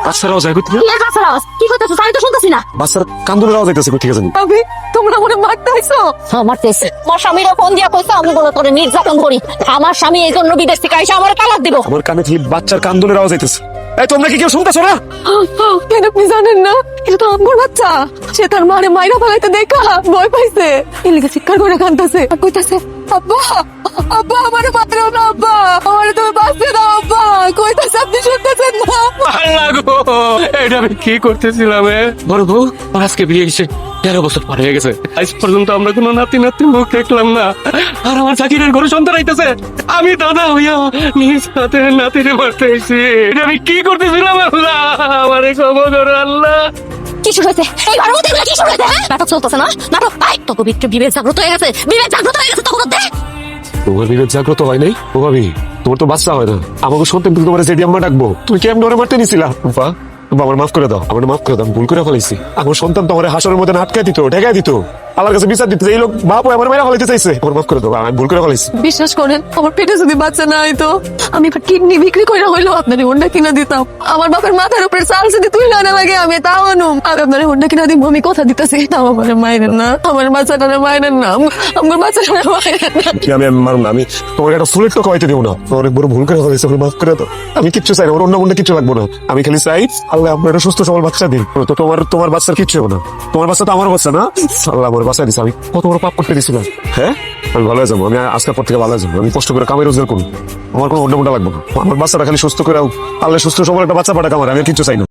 বাচ্চারাও যায় কোথায়? কি করতেছো? আমি তো শুনতেছি না। বাচ্চার কান্দুলের আওয়াজ আইতেছে কোথেকে জানি। ভাবি, তোমরা মনে মারতে আইছো? হ্যাঁ, মারতেছে। আমার স্বামীরা ফোন দিয়া কইছে আমি বলে তোরে নির্যাতন করি। আমার স্বামী এই জন্য বিদেশ থেকে আইসা আমার তালাক দিব। আমার কানে খালি বাচ্চার কান্দুলের আওয়াজ আইতেছে। এই তোমরা কি কেউ শুনতেছো না? কেন আপনি জানেন না? এটা তো আমার বাচ্চা। সে তার মারে মাইরা ফেলাইতে দেখা ভয় পাইছে। এলিগে চিৎকার করে কাঁদতেছে আর কইতাছে, আব্বা আব্বা আমারে মারো না আব্বা, আমারে তুমি বাঁচতে দাও আব্বা। কইতাছে আপনি শুনতেছেন না? আল্লাহ গো, এটা আমি কি করতেছিলাম? বড় বউ আজকে বিয়ে এসে 13 বছর পার হয়ে গেছে, আজ পর্যন্ত আমরা কোনো নাতি নাতি মুখ দেখলাম না। আর আমার জাকিরের ঘরে সন্তান আইতেছে, আমি দাদা হইয়া নিজ হাতে নাতিরে মারতে এসেছি। এটা আমি কি করতেছিলাম? আল্লাহ আমারে ক্ষমা করো আল্লাহ। কি শুরু হয়েছে? এই ঘরের মধ্যে এগুলো কি শুরু হয়েছে? নাটক চলতেছে না? নাটক আই তো বিবেক জাগ্রত হয়ে গেছে। বিবেক জাগ্রত হয়ে গেছে তখন দেখ। তোমার বিবেক জাগ্রত হয় নাই? ও ভাবি, তোমার তো বাচ্চা হয় না। আমাকে সন্তান তুমি তোমার জেডি আম্মা ডাকবো, তুমি কেমন ওরে মারতে নিছিলা? রূপা, আমার মাফ করে দাও, আমার মাফ করে দাও, আমি ভুল করে ফেলাইছি। আমার সন্তান তোমার হাসরের মধ্যে আটকায় দিত, ঢেকায় দিত, আমার কাছে বিচার দিত। এই লোক বাপ আমার মেয়েরা ফেলাইতে চাইছে, আমার মাফ করে দাও, আমি ভুল করে ফেলাইছি। বিশ্বাস করেন, আমার পেটে যদি বাচ্চা না হইতো আমি কিডনি বিক্রি করে হইলো আপনার হোন্ডা কিনা দিতাম। আমার বাপের মাথার উপরে চাল যদি তুই না লাগে আমি তাও আনুম। আমি আপনার হোন্ডা কিনা দিব, আমি কথা দিতেছি। তাও আমার মায়ের না, আমার বাচ্চাটারে মায়ের না, আমার বাচ্চাটারে মায়ের না। আমি মারুন না, আমি তোমার একটা ফুলের টোকা হইতে দেবো না। অনেক বড় ভুল করে ফেলাইছি, আমার মাফ করে দাও। আমি কিচ্ছু চাই না, আমার অন্য অন্য কিচ্ছু লাগবো না। আমি খালি চাই আল্লাহ আপনার একটা সুস্থ সবল বাচ্চা দিন। তো তোমার বাচ্চার কিচ্ছু হবে না। তোমার বাচ্চা তো আমার বাচ্চা না? আল্লাহ আমার বাচ্চা দিচ্ছে। আমি কত বড় পাপ করতে দিয়েছিলাম। হ্যাঁ, আমি ভালো হয়ে যাবো। আমি আজকের পর থেকে ভালো হয়ে যাবো। আমি কষ্ট করে কামে রোজগার করুন, আমার কোনো অন্য মোটা লাগবে না। আমার বাচ্চাটা খালি সুস্থ করে আল্লাহ সুস্থ সবল একটা বাচ্চা পাঠাক আমার, আমি আর কিচ্ছু চাই না।